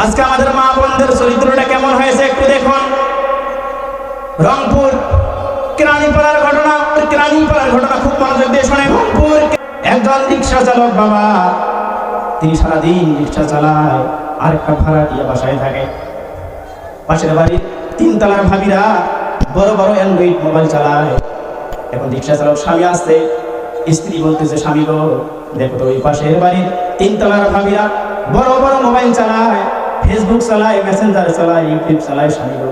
আজকে আমাদের মা বোনদের চরিত্রটা কেমন হয়েছে একটু দেখুন। রংপুর কেরানীপাড়ার ঘটনা খুব মনোযোগ দিয়ে শোনেন। রংপুর একজন রিক্সা চালক বাবা, তিনি সারাদিন রিক্সা চালায়, আরেকটা ভাড়া দিয়ে বাসায় থাকে। পাশের বাড়ির তিনতলার ভাবিরা বড় বড় অ্যান্ড্রয়েড মোবাইল চালায়। এখন রিক্সা চালক স্বামী আসছে, স্ত্রী বলতেছে, স্বামী গো দেখো তো ওই পাশের বাড়ির তিনতলার ভাবিরা বড় বড় মোবাইল চালায়, ফেসবুক চালায়, মেসেঞ্জার চালায়, ইউটিউব চালায়, স্বামী গো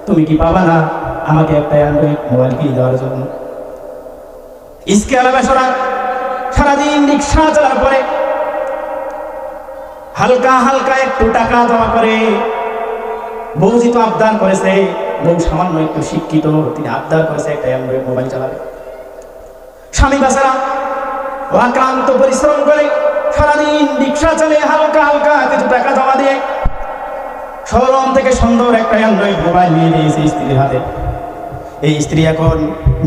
তুমি কি পাবা না আমাকে একটা অ্যান্ড্রয়েড মোবাইল কিনে দেওয়ার জন্য? ইসকে বেসরা সারাদিন রিক্সা চালার পরে হালকা হালকা একটু টাকা জমা করে বৌজি তো আবদার করেছে, বউ সামান্য একটু শিক্ষিত, তিনি আবদার করেছে একটা অ্যান্ড্রয়েড মোবাইল চালাবে। স্বামী বেচারা অক্লান্ত পরিশ্রম করে সারাদিন রিক্সা চালিয়ে হালকা হালকা কিছু টাকা জমা দিয়ে শোরুম থেকে সুন্দর একটা অ্যান্ড্রয়েড মোবাইল নিয়ে দিয়েছে স্ত্রীর হাতে। এই স্ত্রী এখন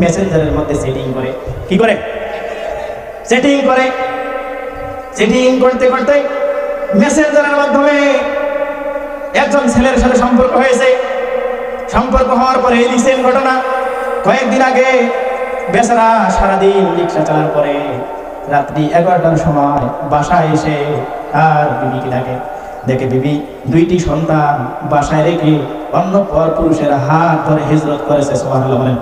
মেসেঞ্জারের মধ্যে সেটিং করে, কি করে সেটিং করে, সেটিং করতে করতে মেসেঞ্জারের মাধ্যমে একজন ছেলের সাথে সম্পর্ক হয়েছে। সম্পর্ক হওয়ার পরে এই রিসেন্ট ঘটনা, কয়েকদিন আগে বেচারা সারাদিন রিক্সা চালার পরে রাত্রি 11টার সময় বাসায় এসে আর বিবিকে ডাকে, দেখে বিবি দুইটি সন্তান বাসায় রেখে অন্য পর পুরুষের হাত ধরে হিজরত করেছে। সুবহানাল্লাহ বলেন।